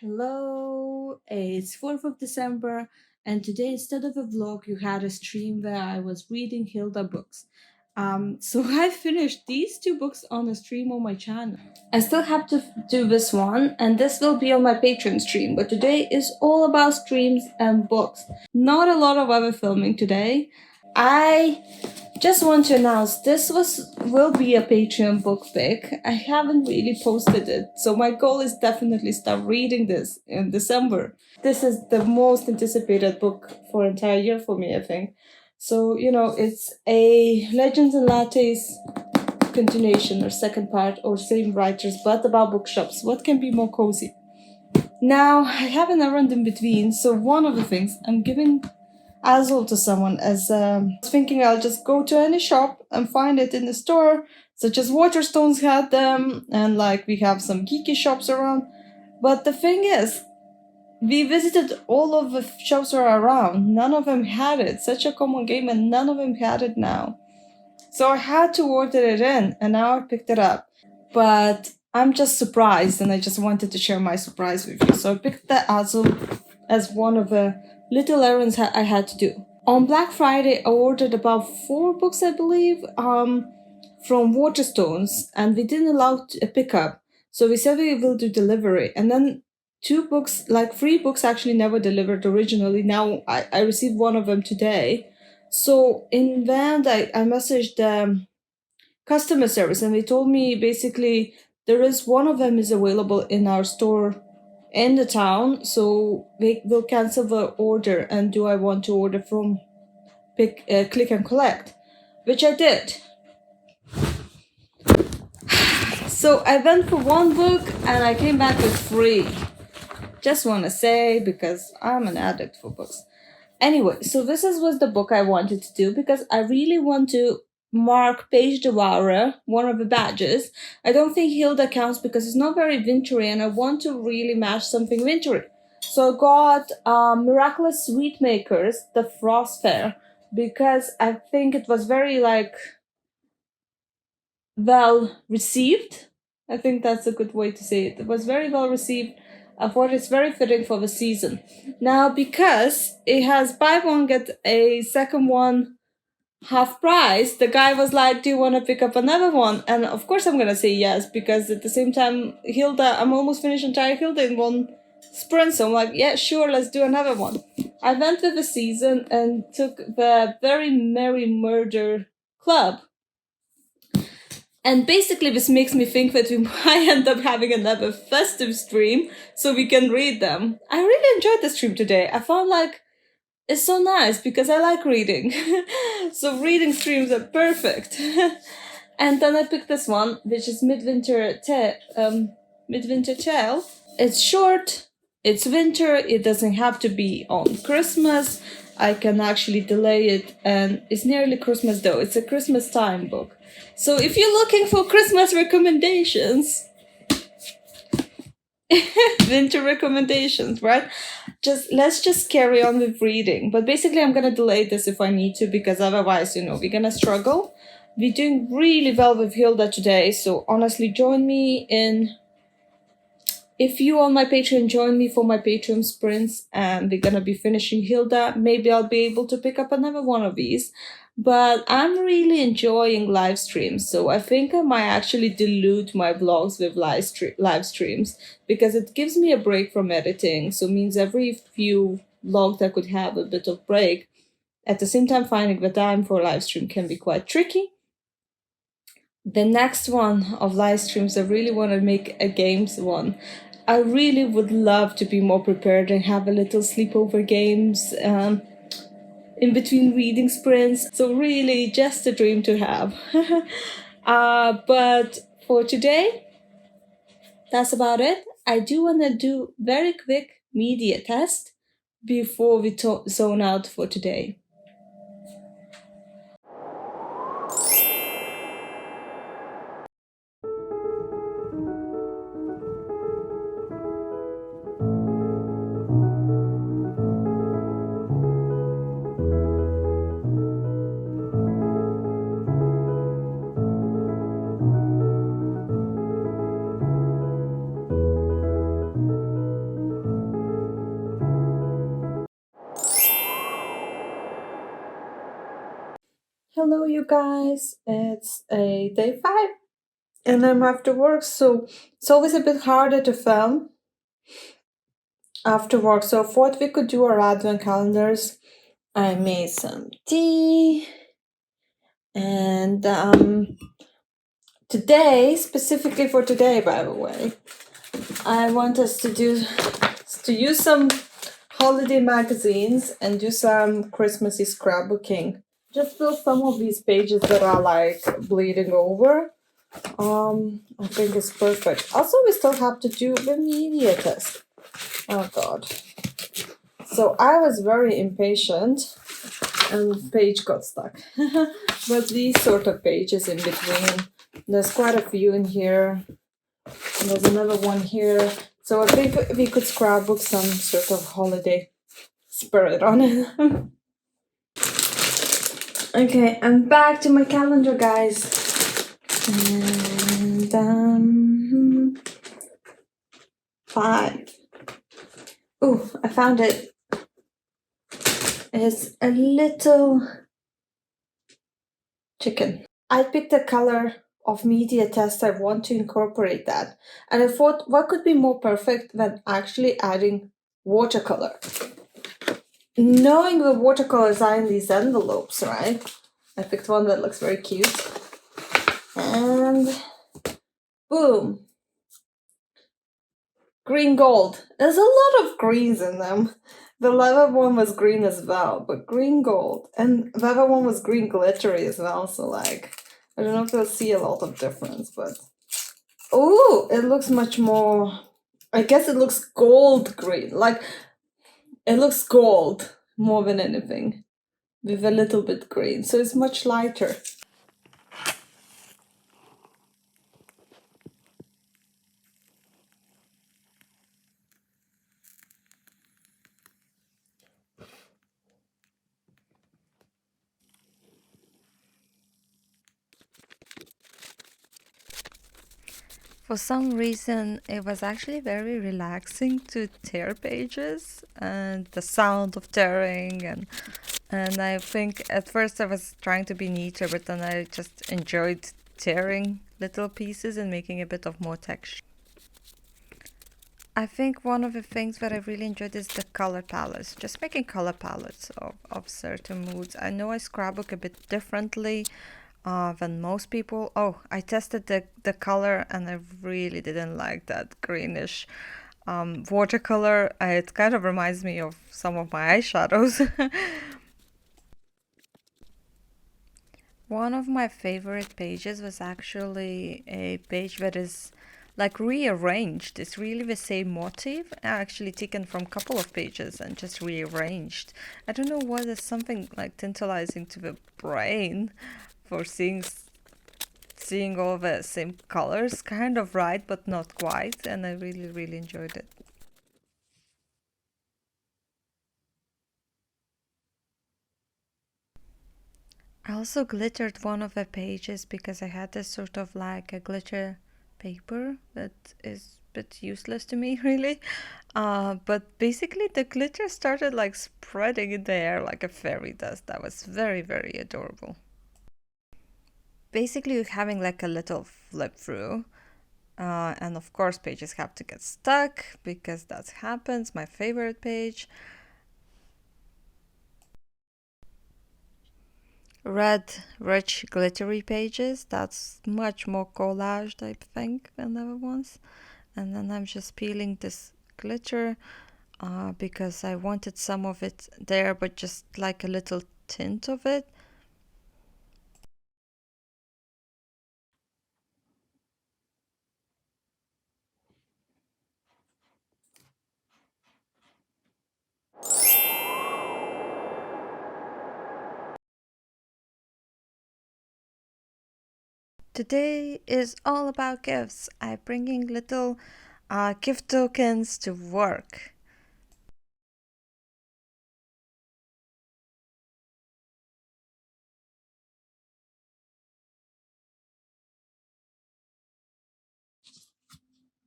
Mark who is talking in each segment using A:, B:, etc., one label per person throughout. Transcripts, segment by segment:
A: Hello, it's 4th of December, and today instead of a vlog, you had a stream where I was reading Hilda books. So I finished these two books on a stream on my channel. I still have to do this one, and this will be on my Patreon stream, but today is all about streams and books. Not a lot of other filming today. I just want to announce this will be a Patreon book pick. I haven't really posted it, so my goal is definitely start reading this in December. This is the most anticipated book for entire year for me, I think. So it's a Legends and Lattes continuation or second part or same writers, but about bookshops. What can be more cozy? Now I have an errand in between, so one of the things I'm giving Azul to someone as I was thinking I'll just go to any shop and find it in the store, such as Waterstones had them, and like we have some geeky shops around. But the thing is, we visited all of the shops that are around. None of them had it. Such a common game, and none of them had it now. So I had to order it in, and now I picked it up. But I'm just surprised, and I just wanted to share my surprise with you. So I picked the Azul as one of the little errands I had to do. On Black Friday, I ordered about 4 books, I believe, from Waterstones, and we didn't allow a pickup. So we said we will do delivery. And then 2 books, like 3 books actually never delivered originally. Now I received one of them today. So in the end, I messaged customer service, and they told me basically there is one of them is available in our store in the town, so they will cancel the order. And do I want to order from click and collect, which I did. So I went for 1 book and I came back with 3. Just want to say, because I'm an addict for books. Anyway, so this was the book I wanted to do because I really want to mark Page Devourer, one of the badges. I don't think Hilda counts because it's not very wintry, and I want to really match something wintry. So I got Miraculous Sweet Makers, the Frost Fair, because I think it was very well received. I think that's a good way to say it. It was very well received. I thought it's very fitting for the season. Now, because it has buy one, get a second one half price, the guy was like, do you want to pick up another one? And of course I'm going to say yes, because at the same time, Hilda, I'm almost finished entire Hilda in one sprint. So I'm like, yeah, sure, let's do another one. I went with the season and took the Very Merry Murder Club. And basically this makes me think that we might end up having another festive stream so we can read them. I really enjoyed the stream today. I found it's so nice because I like reading. So reading streams are perfect. And then I picked this one, which is Midwinter Tale. It's short, it's winter, it doesn't have to be on Christmas. I can actually delay it, and it's nearly Christmas though. It's a Christmas time book. So if you're looking for Christmas recommendations, winter recommendations, right? Let's just carry on with reading. But basically I'm gonna delay this if I need to, because otherwise, we're gonna struggle. We're doing really well with Hilda today, so honestly join me in, if you on my Patreon, join me for my Patreon sprints, and we're gonna be finishing Hilda. Maybe I'll be able to pick up another one of these. But I'm really enjoying live streams, so I think I might actually dilute my vlogs with live streams, because it gives me a break from editing. So it means every few vlogs I could have a bit of break. At the same time, finding the time for live stream can be quite tricky. The next one of live streams, I really want to make a games one. I really would love to be more prepared and have a little sleepover games in between reading sprints. So really just a dream to have. But for today, that's about it. I do want to do very quick media test before we zone out for today. hello, you guys. It's a day 5 and I'm after work, so it's always a bit harder to film after work. So, for what we could do our advent calendars, I made some tea and today, specifically for today, by the way, I want us to use some holiday magazines and do some Christmassy scrapbooking. Just fill some of these pages that are like bleeding over. I think it's perfect. Also, we still have to do the media test. Oh God. So I was very impatient and page got stuck. But these sort of pages in between, there's quite a few in here. And there's another one here. So I think we could scrapbook some sort of holiday spirit on it. Okay, I'm back to my calendar, guys. And 5. Oh, I found it. It's a little chicken. I picked a color of media test. I want to incorporate that. And I thought, what could be more perfect than actually adding watercolor? Knowing the watercolors are in these envelopes, right? I picked one that looks very cute. And boom. Green gold. There's a lot of greens in them. The leather one was green as well, but green gold. And the other one was green glittery as well, so like, I don't know if you'll see a lot of difference, but... Oh, it looks much more... I guess it looks gold green. Like, it looks gold more than anything, with a little bit green, so it's much lighter.
B: For some reason, it was actually very relaxing to tear pages and the sound of tearing and I think at first I was trying to be neater, but then I just enjoyed tearing little pieces and making a bit of more texture. I think one of the things that I really enjoyed is the color palettes, just making color palettes of certain moods. I know I scrapbook a bit differently than most people. Oh, I tested the color and I really didn't like that greenish watercolor. It kind of reminds me of some of my eyeshadows. One of my favorite pages was actually a page that is like rearranged. It's really the same motif, actually taken from a couple of pages and just rearranged. I don't know why there's something like tantalizing to the brain for seeing all the same colors, kind of right, but not quite, and I really, really enjoyed it. I also glittered one of the pages because I had this sort of like a glitter paper that is a bit useless to me, really. But basically, the glitter started like spreading in the air like a fairy dust. That was very, very adorable. Basically, you're having like a little flip through. And of course, pages have to get stuck because that happens. My favorite page. Red, rich, glittery pages. That's much more collage type thing than the other ones. And then I'm just peeling this glitter because I wanted some of it there, but just like a little tint of it. Today is all about gifts. I'm bringing little gift tokens to work.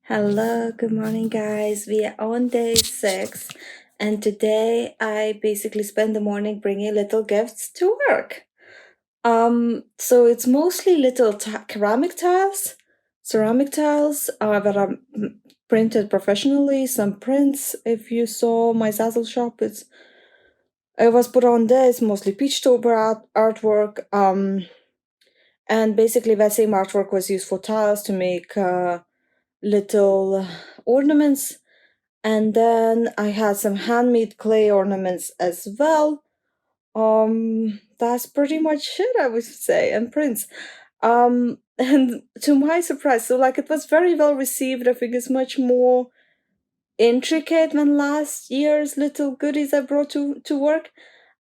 A: Hello, good morning, guys. We are on day 6, and today I basically spend the morning bringing little gifts to work. So it's mostly little ceramic tiles that are printed professionally. Some prints. If you saw my Zazzle shop, it was put on there. It's mostly Peachtober artwork. And basically that same artwork was used for tiles to make little ornaments. And then I had some handmade clay ornaments as well. That's pretty much it, I would say, and prints. And to my surprise, so like it was very well received. I think it's much more intricate than last year's little goodies I brought to work.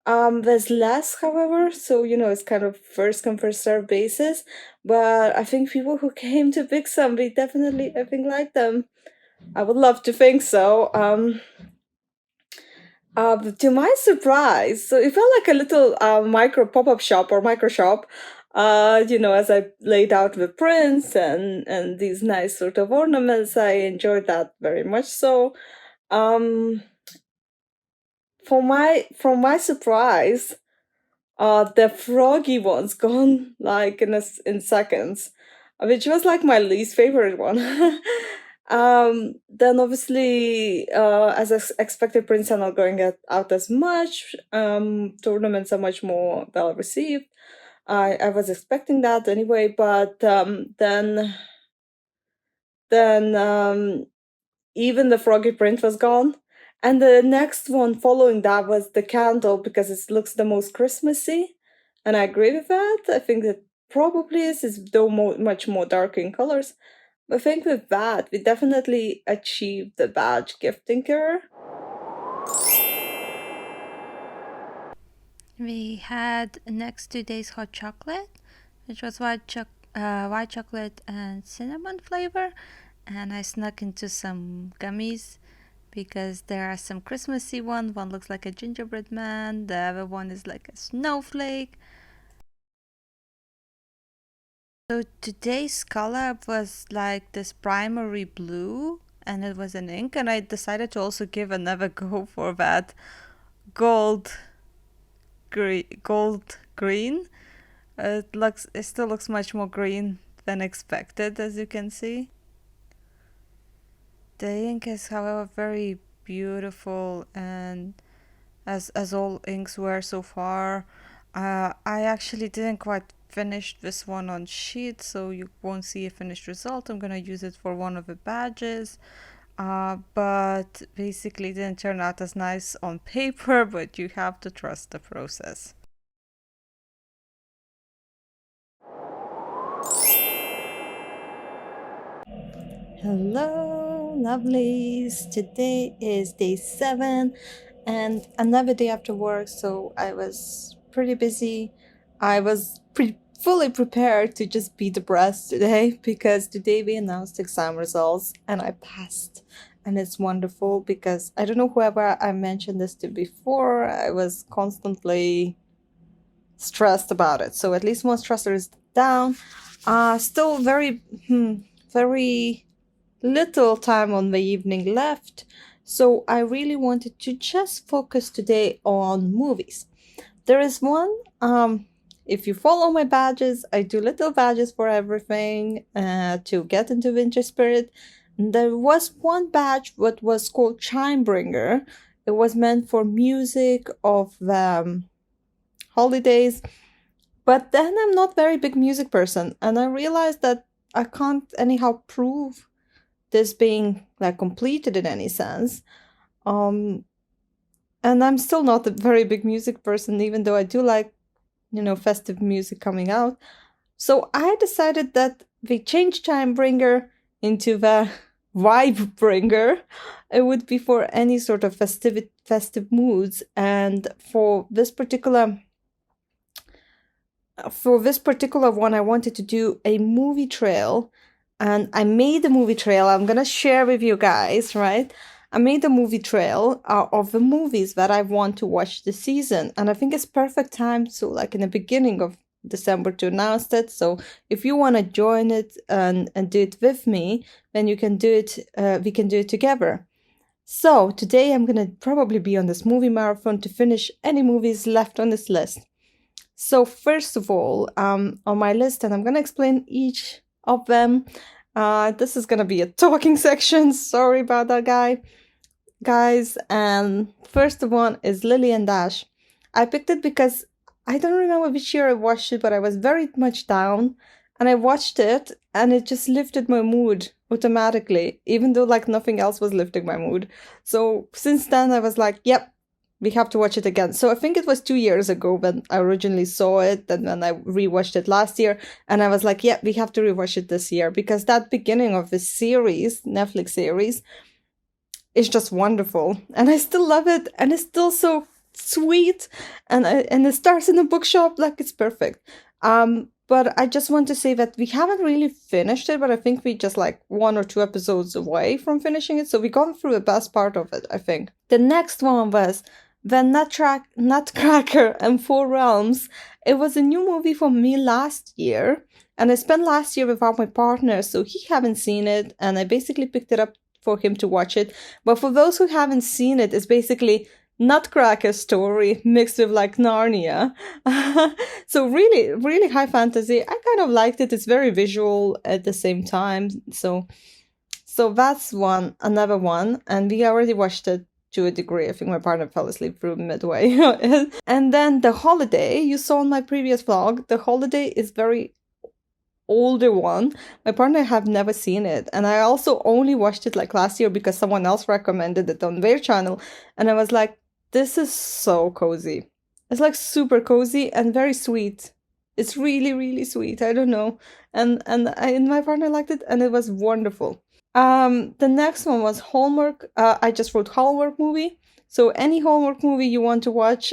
A: There's less, however, so it's kind of first come first serve basis. But I think people who came to Big Sun, they definitely I think like them. I would love to think so. To my surprise, so it felt like a little micro pop-up shop or micro shop. As I laid out the prints and these nice sort of ornaments, I enjoyed that very much. So, for my surprise, the froggy one's gone like in seconds, which was like my least favorite one. Then obviously, as expected, prints are not going out as much. Tournaments are much more well received. I was expecting that anyway, but then even the froggy print was gone. And the next one following that was the candle because it looks the most Christmassy. And I agree with that. I think that probably is though much more dark in colors. But I think with that, we definitely achieved the badge gifting cure.
B: We had next 2 days hot chocolate, which was white chocolate and cinnamon flavor, and I snuck into some gummies because there are some Christmassy ones. One looks like a gingerbread man, the other one is like a snowflake. So today's color was like this primary blue, and it was an ink, and I decided to also give another go for that gold green. It still looks much more green than expected, as you can see. The ink is, however, very beautiful, and as all inks were so far. I actually didn't quite finish this one on sheet, so you won't see a finished result. I'm gonna use it for one of the badges. But basically it didn't turn out as nice on paper, but you have to trust the process.
A: Hello, lovelies. Today is day 7 and another day after work, so I was pretty busy. I was fully prepared to just be depressed today because today we announced exam results and I passed. And it's wonderful because I don't know whoever I mentioned this to before, I was constantly stressed about it. So at least one stressor is down. Still very little time on the evening left, so I really wanted to just focus today on movies. There is one, if you follow my badges, I do little badges for everything to get into winter spirit. There was one badge that was called Chime Bringer. It was meant for music of the holidays, but then I'm not very big music person, and I realized that I can't anyhow prove this being like completed in any sense. And I'm still not a very big music person, even though I do like, festive music coming out. So I decided that we change Time Bringer into the Vibe Bringer. It would be for any sort of festive moods. And for this particular one, I wanted to do a movie trail, and I made a movie trail. I'm gonna share with you guys, right? I made a movie trail of the movies that I want to watch this season, and I think it's perfect time to, like, in the beginning of December to announce it. So if you want to join it and do it with me, then you can do it. We can do it together. So today I'm gonna probably be on this movie marathon to finish any movies left on this list. So first of all, on my list, and I'm gonna explain each of them. This is gonna be a talking section. Sorry about that, guys. And first one is Lily and Dash. I picked it because I don't remember which year I watched it, but I was very much down, and I watched it, and it just lifted my mood automatically, even though like nothing else was lifting my mood. So since then, I was like, yep, we have to watch it again. So I think it was 2 years ago when I originally saw it, and then I rewatched it last year, and I was like, yeah, we have to rewatch it this year, because that beginning of this series, Netflix series, is just wonderful, and I still love it, and it's still so sweet, and it starts in a bookshop, like it's perfect. But I just want to say that we haven't really finished it, but I think we just like 1 or 2 episodes away from finishing it, so we gone through the best part of it, I think. The next one was The Nutcracker and Four Realms. It was a new movie for me last year, and I spent last year without my partner, so he haven't seen it, and I basically picked it up for him to watch it. But for those who haven't seen it, it's basically Nutcracker story mixed with like Narnia. So really, really high fantasy. I kind of liked it. It's very visual at the same time. So that's another one. And we already watched it to a degree. I think my partner fell asleep through midway. And then The Holiday, you saw in my previous vlog. The Holiday is very older one. My partner have never seen it, and I also only watched it like last year because someone else recommended it on their channel, and I was like, this is so cozy. It's like super cozy and very sweet. It's really, really sweet. I don't know. And my partner liked it, and it was wonderful. The next one was Hallmark. I just wrote Hallmark movie. So any Hallmark movie you want to watch,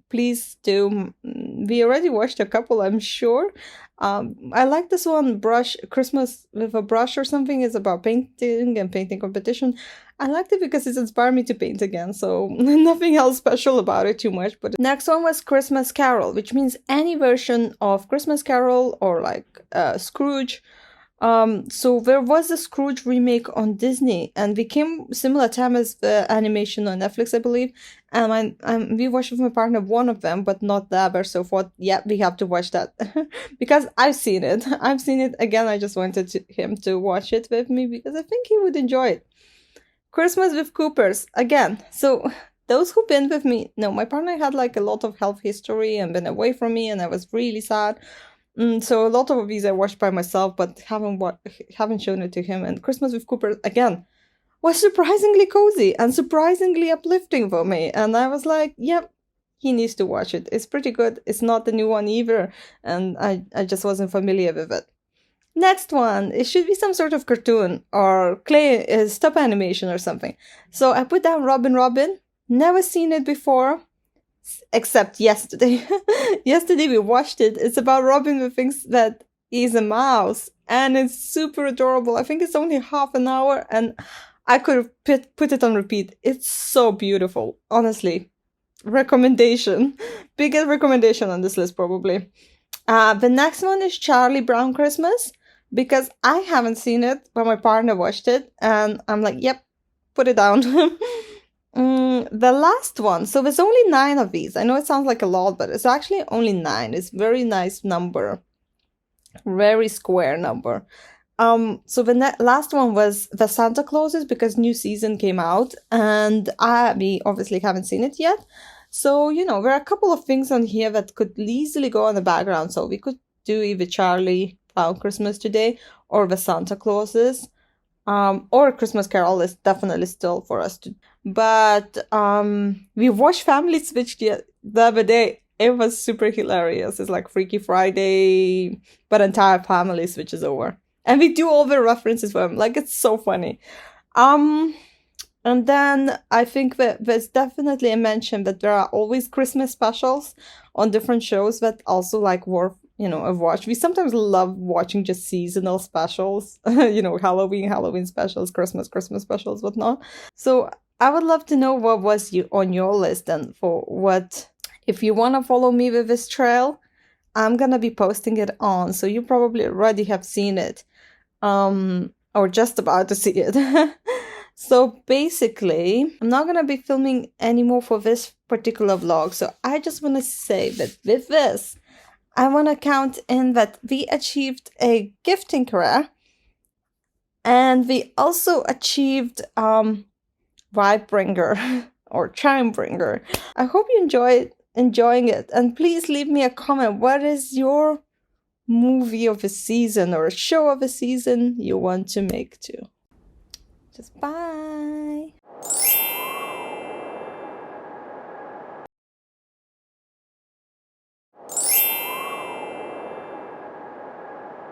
A: please do. We already watched a couple, I'm sure. I like this one, Christmas with a Brush or something. It's about painting and painting competition. I liked it because it inspired me to paint again, so nothing else special about it too much. But next one was Christmas Carol, which means any version of Christmas Carol or like Scrooge. So there was a Scrooge remake on Disney, and we came similar time as the animation on Netflix, I believe. And we watched with my partner one of them, but not the other. So thought, yeah, we have to watch that because I've seen it. I've seen it again. I just wanted him to watch it with me because I think he would enjoy it. Christmas with Coopers again. So those who've been with me know my partner had like a lot of health history and been away from me, and I was really sad. So a lot of these I watched by myself, but haven't shown it to him. And Christmas with Cooper, again, was surprisingly cozy and surprisingly uplifting for me. And I was like, yep, he needs to watch it. It's pretty good. It's not the new one either. And I just wasn't familiar with it. Next one, it should be some sort of cartoon or stop animation or something. So I put down Robin. Never seen it before. Except yesterday. Yesterday we watched it. It's about Robin who thinks that he's a mouse, and it's super adorable. I think it's only half an hour, and I could have put it on repeat. It's so beautiful, honestly. Recommendation. Biggest recommendation on this list, probably. The next one is Charlie Brown Christmas, because I haven't seen it, but my partner watched it, and I'm like, yep, put it down. The last one. So there's only 9 of these. I know it sounds like a lot, but it's actually only 9. It's very nice number. Very square number. So the last one was the Santa Clauses, because new season came out, and we obviously haven't seen it yet. So, there are a couple of things on here that could easily go on the background. So we could do either Charlie Brown Christmas today or the Santa Clauses. Or Christmas Carol is definitely still for us to. But we watched Family Switch the other day. It was super hilarious. It's like Freaky Friday, but entire family switches over. And we do all the references for them. Like, it's so funny. And then I think that there's definitely a mention that there are always Christmas specials on different shows that also like worth a watch. We sometimes love watching just seasonal specials, Halloween specials, Christmas specials, whatnot. So I would love to know what was on your list, and for what, if you want to follow me with this trail, I'm going to be posting it on. So you probably already have seen it, or just about to see it.
B: So basically, I'm not gonna be filming anymore for this particular vlog. So I just want to say that with this, I want to count in that we achieved a gifting career, and we also achieved vibe bringer or chime bringer. I hope you enjoying it, and please leave me a comment. What is your movie of a season or a show of a season you want to make too? Just bye.